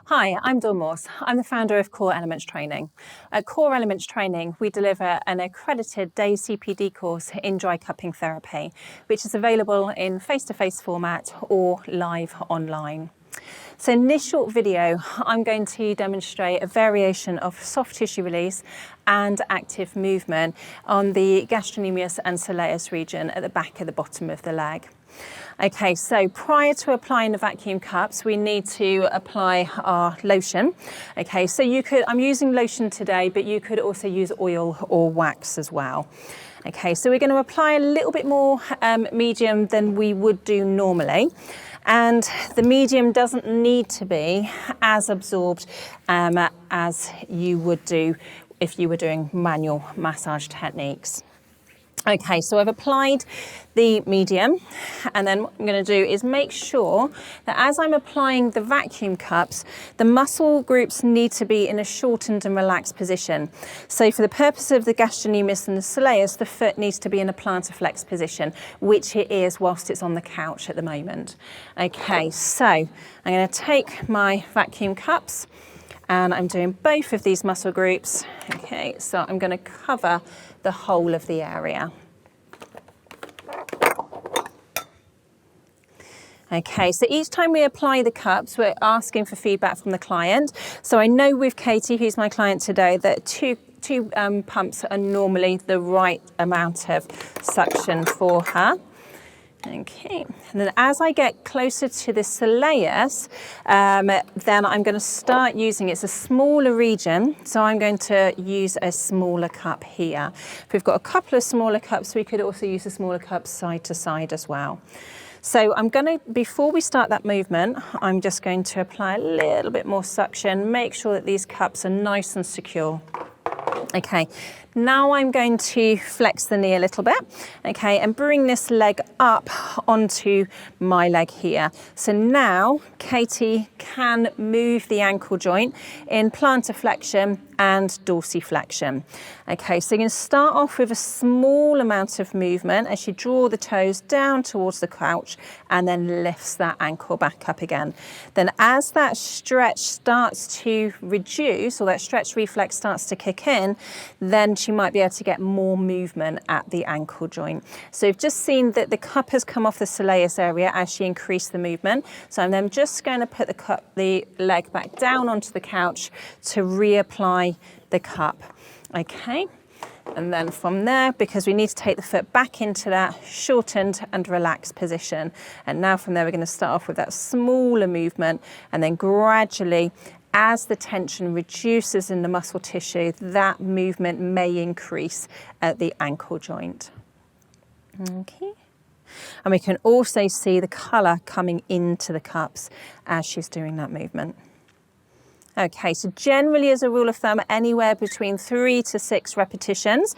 Hi, I'm Dawn Morse. I'm the founder of Core Elements Training. At Core Elements Training, we deliver an accredited day CPD course in dry cupping therapy, which is available in face-to-face format or live online. So in this short video, I'm going to demonstrate a variation of soft tissue release and active movement on the gastrocnemius and soleus region at the back of the bottom of the leg. Okay, so prior to applying the vacuum cups, we need to apply our lotion. Okay, so I'm using lotion today, but you could also use oil or wax as well. Okay, so we're going to apply a little bit more medium than we would do normally. And the medium doesn't need to be as absorbed as you would do if you were doing manual massage techniques. Okay, so I've applied the medium, and then what I'm going to do is make sure that as I'm applying the vacuum cups, the muscle groups need to be in a shortened and relaxed position. So for the purpose of the gastrocnemius and the soleus, the foot needs to be in a plantar flex position, which it is whilst it's on the couch at the moment. Okay, so I'm going to take my vacuum cups and I'm doing both of these muscle groups. Okay, so I'm going to cover the whole of the area. Okay, so each time we apply the cups, we're asking for feedback from the client. So I know with Katie, who's my client today, that two pumps are normally the right amount of suction for her. Okay, and then as I get closer to the soleus, then I'm going to start using, it's a smaller region, so I'm going to use a smaller cup here. If we've got a couple of smaller cups, we could also use a smaller cup side to side as well. So before we start that movement, I'm just going to apply a little bit more suction, make sure that these cups are nice and secure. Okay, now I'm going to flex the knee a little bit, okay, and bring this leg up onto my leg here. So now Katie can move the ankle joint in plantar flexion and dorsiflexion. Okay, so you're going to start off with a small amount of movement as you draw the toes down towards the couch and then lifts that ankle back up again. Then as that stretch starts to reduce, or that stretch reflex starts to kick in, then she might be able to get more movement at the ankle joint. So you've just seen that the cup has come off the soleus area as she increased the movement. So I'm then just going to put the leg back down onto the couch to reapply the cup. Okay, and then from there, because we need to take the foot back into that shortened and relaxed position, and now from there we're going to start off with that smaller movement, and then gradually, as the tension reduces in the muscle tissue, that movement may increase at the ankle joint. Okay, and we can also see the colour coming into the cups as she's doing that movement. Okay, so generally as a rule of thumb, anywhere between 3 to 6 repetitions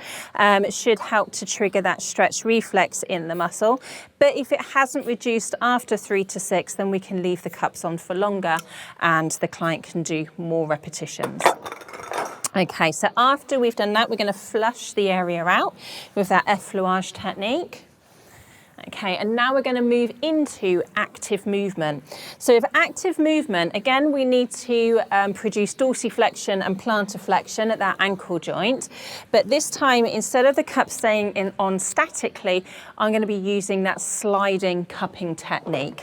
should help to trigger that stretch reflex in the muscle. But if it hasn't reduced after 3 to 6, then we can leave the cups on for longer and the client can do more repetitions. Okay, so after we've done that, we're going to flush the area out with that effleurage technique. Okay, and now we're going to move into active movement. So with active movement, again, we need to produce dorsiflexion and plantar flexion at that ankle joint. But this time, instead of the cup staying on statically, I'm going to be using that sliding cupping technique.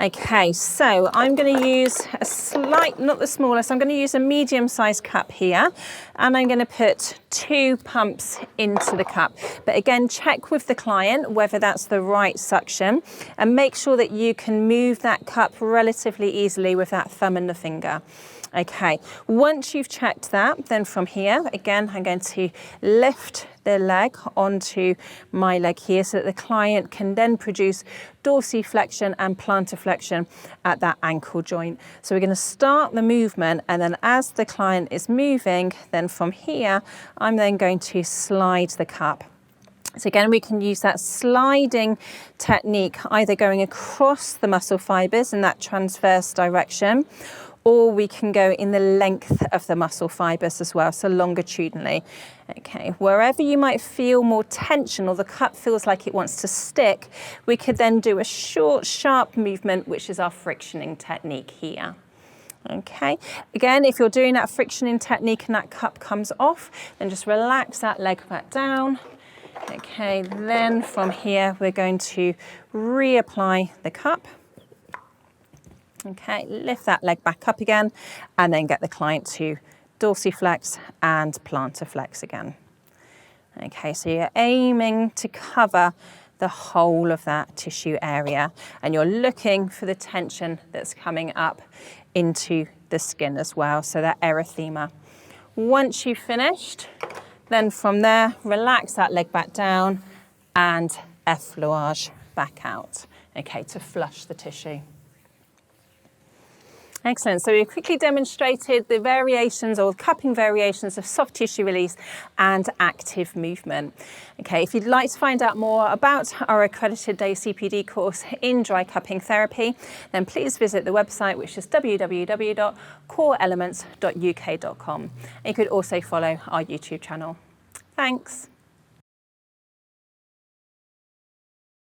Okay, so I'm going to use not the smallest, I'm going to use a medium-sized cup here, and I'm going to put 2 pumps into the cup. But again, check with the client whether that's the right suction, and make sure that you can move that cup relatively easily with that thumb and the finger. Okay, once you've checked that, then from here, again, I'm going to lift the leg onto my leg here so that the client can then produce dorsiflexion and plantar flexion at that ankle joint. So we're going to start the movement, and then as the client is moving, then from here, I'm then going to slide the cup. So again, we can use that sliding technique, either going across the muscle fibers in that transverse direction, or we can go in the length of the muscle fibers as well, so longitudinally. Okay, wherever you might feel more tension or the cup feels like it wants to stick, we could then do a short, sharp movement, which is our frictioning technique here. Okay, again, if you're doing that frictioning technique and that cup comes off, then just relax that leg back down. Okay, then from here, we're going to reapply the cup. Okay, lift that leg back up again, and then get the client to dorsiflex and plantar flex again. Okay, so you're aiming to cover the whole of that tissue area, and you're looking for the tension that's coming up into the skin as well, so that erythema. Once you've finished, then from there, relax that leg back down and effleurage back out, okay, to flush the tissue. Excellent. So we've quickly demonstrated the variations or cupping variations of soft tissue release and active movement. Okay, if you'd like to find out more about our accredited day CPD course in dry cupping therapy, then please visit the website, which is www.coreelements.uk.com. You could also follow our YouTube channel. Thanks.